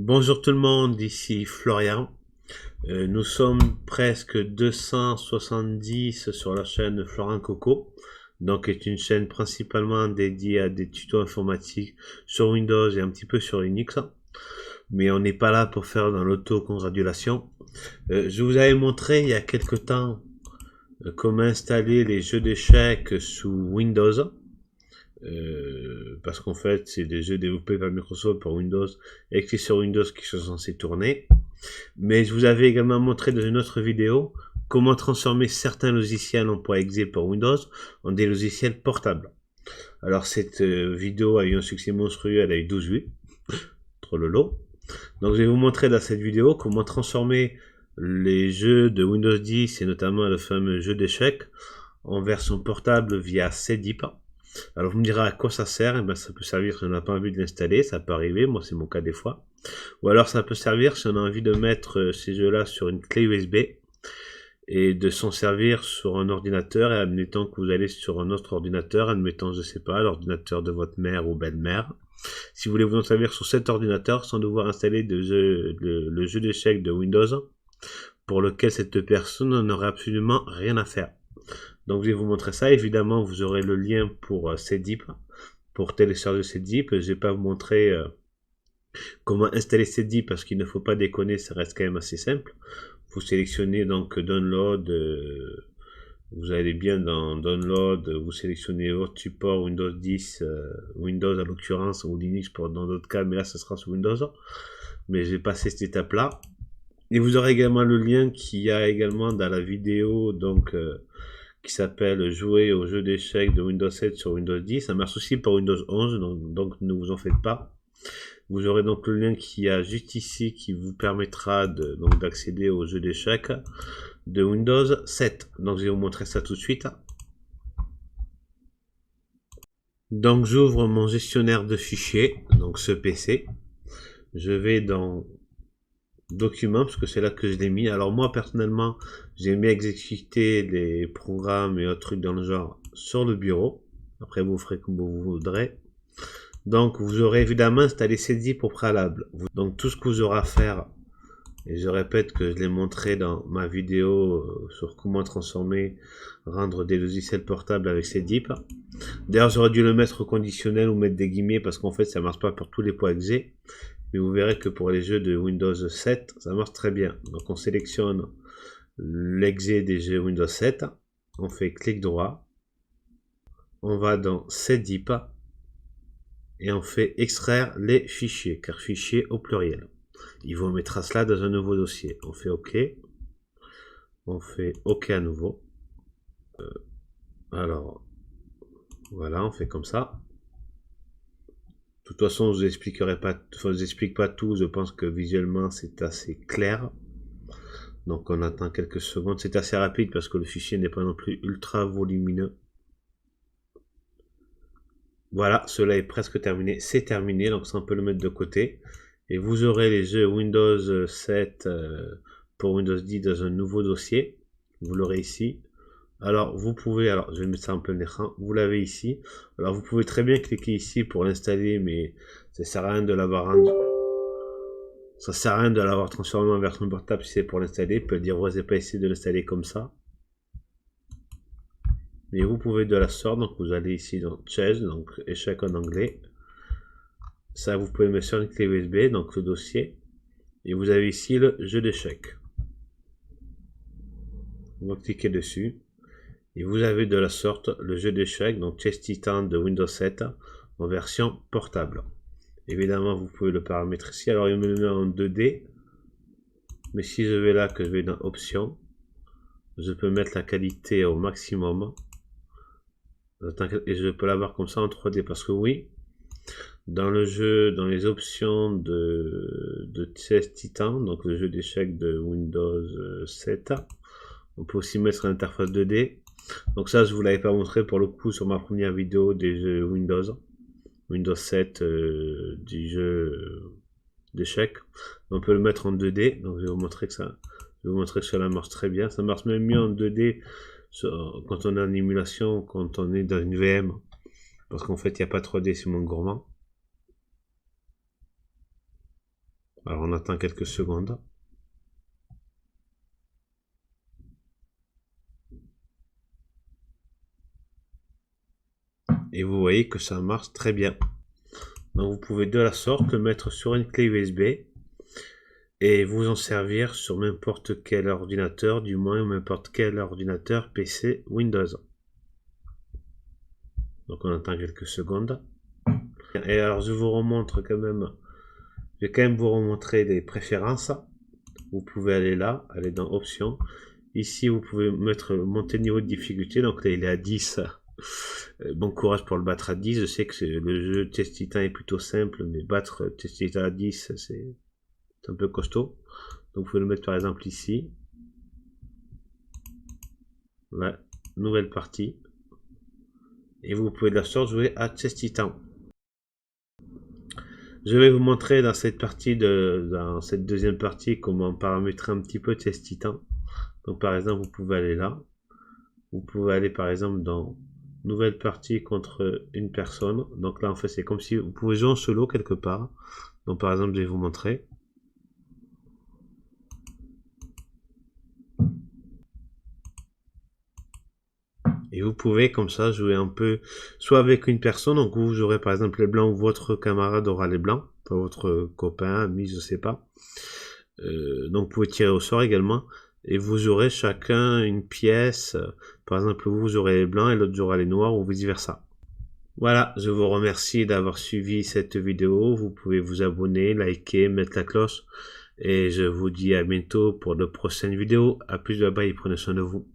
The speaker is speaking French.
Bonjour tout le monde, ici Florian. Nous sommes presque 270 sur la chaîne Florian Coco, donc est une chaîne principalement dédiée à des tutos informatiques sur Windows et un petit peu sur Linux. Mais on n'est pas là pour faire dans l'autocongratulation. Je vous avais montré il y a quelque temps comment installer les jeux d'échecs sous Windows. Parce qu'en fait, c'est des jeux développés par Microsoft pour Windows et qui sur Windows qui sont censés tourner. Mais je vous avais également montré dans une autre vidéo comment transformer certains logiciels en .exe pour Windows en des logiciels portables. Alors cette vidéo a eu un succès monstrueux, elle a eu 12 vues, trop lolo. Donc je vais vous montrer dans cette vidéo comment transformer les jeux de Windows 10 et notamment le fameux jeu d'échecs en version portable via Cdip. Alors vous me direz à quoi ça sert. Eh ben, ça peut servir si on n'a pas envie de l'installer, ça peut arriver, moi c'est mon cas des fois. Ou alors ça peut servir si on a envie de mettre ces jeux-là sur une clé USB et de s'en servir sur un ordinateur, et admettons que vous allez sur un autre ordinateur, admettons je sais pas, l'ordinateur de votre mère ou belle-mère. Si vous voulez vous en servir sur cet ordinateur sans devoir installer le jeu d'échecs de Windows, pour lequel cette personne n'aurait absolument rien à faire. Donc je vais vous montrer ça. Évidemment, vous aurez le lien pour Cdip, pour télécharger Cdip. Je vais pas vous montrer comment installer Cdip parce qu'il ne faut pas déconner, ça reste quand même assez simple. Vous sélectionnez donc Download, vous allez bien dans Download, vous sélectionnez votre support Windows 10, Windows à l'occurrence, ou Linux pour dans d'autres cas, mais là ce sera sur Windows. Mais je vais passer cette étape là. Et vous aurez également le lien qu'il y a également dans la vidéo, donc qui s'appelle Jouer au jeu d'échecs de Windows 7 sur Windows 10. Ça marche aussi pour Windows 11, donc ne vous en faites pas. Vous aurez donc le lien qui a juste ici qui vous permettra d'accéder au jeu d'échecs de Windows 7. Donc je vais vous montrer ça tout de suite. Donc j'ouvre mon gestionnaire de fichiers, donc ce PC. Je vais dans Documents, parce que c'est là que je l'ai mis. Alors moi personnellement, j'aime exécuter les programmes et autres trucs dans le genre sur le bureau. Après vous ferez comme vous voudrez. Donc vous aurez évidemment installé Cdip au préalable. Donc tout ce que vous aurez à faire, et je répète que je l'ai montré dans ma vidéo sur comment transformer, rendre des logiciels portables avec Cdip. D'ailleurs j'aurais dû le mettre au conditionnel ou mettre des guillemets parce qu'en fait ça marche pas pour tous les .exe. Mais vous verrez que pour les jeux de Windows 7, ça marche très bien. Donc on sélectionne l'exe des jeux Windows 7, on fait clic droit, on va dans Cdip et on fait extraire les fichiers, car fichier au pluriel. Il vous mettra cela dans un nouveau dossier. On fait OK, on fait OK à nouveau. Alors voilà, on fait comme ça. De toute façon, je vous expliquerai pas, je vous explique pas tout. Je pense que visuellement c'est assez clair. Donc on attend quelques secondes. C'est assez rapide parce que le fichier n'est pas non plus ultra volumineux. Voilà, cela est presque terminé. C'est terminé, donc ça on peut le mettre de côté. Et vous aurez les jeux Windows 7 pour Windows 10 dans un nouveau dossier. Vous l'aurez ici. Alors vous pouvez, alors je vais mettre ça en plein écran, vous l'avez ici. Alors vous pouvez très bien cliquer ici pour l'installer, mais ça sert à rien de l'avoir rendu. Ça sert à rien de l'avoir transformé en version portable si c'est pour l'installer. Peut dire ouais, j'ai pas essayé de l'installer comme ça. Mais vous pouvez de la sorte, donc vous allez ici dans Chess, donc échec en anglais. Ça vous pouvez mettre sur une clé USB, donc le dossier. Et vous avez ici le jeu d'échecs. Vous cliquez dessus. Et vous avez de la sorte le jeu d'échecs, donc Chess Titan de Windows 7 en version portable. Évidemment, vous pouvez le paramètrer ici. Alors, il me le met en 2D. Mais si je vais là, que je vais dans Options, je peux mettre la qualité au maximum. Et je peux l'avoir comme ça en 3D. Parce que oui, dans le jeu, dans les options de Chess Titan, donc le jeu d'échecs de Windows 7, on peut aussi mettre l'interface 2D. Donc ça, je vous l'avais pas montré pour le coup sur ma première vidéo des jeux Windows 7 du jeu d'échecs. On peut le mettre en 2D, donc je vais vous montrer que ça, je vais vous montrer que cela marche très bien. Ça marche même mieux en 2D quand on est en émulation, quand on est dans une VM, parce qu'en fait il n'y a pas 3D, c'est moins gourmand. Alors on attend quelques secondes. Et vous voyez que ça marche très bien. Donc vous pouvez de la sorte le mettre sur une clé USB et vous en servir sur n'importe quel ordinateur, du moins n'importe quel ordinateur PC Windows. Donc on attend quelques secondes. Et alors je vous remontre quand même, je vais quand même vous remontrer les préférences. Vous pouvez aller là, aller dans options. Ici vous pouvez monter le niveau de difficulté, donc là il est à 10. Bon courage pour le battre à 10. Je sais que le jeu Test Titan est plutôt simple, mais battre Test Titan à 10 c'est un peu costaud. Donc vous pouvez le mettre par exemple ici. La nouvelle partie. Et vous pouvez de la sorte jouer à Test Titan. Je vais vous montrer dans cette partie dans cette deuxième partie comment paramétrer un petit peu Test Titan. Donc par exemple vous pouvez aller là. Vous pouvez aller par exemple dans nouvelle partie contre une personne. Donc là en fait c'est comme si vous pouvez jouer en solo quelque part. Donc par exemple je vais vous montrer. Et vous pouvez comme ça jouer un peu soit avec une personne, donc vous aurez par exemple les blancs ou votre camarade aura les blancs, pas votre copain, ami, je sais pas. Donc vous pouvez tirer au sort également et vous aurez chacun une pièce. Par exemple vous aurez les blancs et l'autre aura les noirs ou vice versa. Voilà, je vous remercie d'avoir suivi cette vidéo. Vous pouvez vous abonner, liker, mettre la cloche et je vous dis à bientôt pour de prochaines vidéos. A plus, bye bye, prenez soin de vous.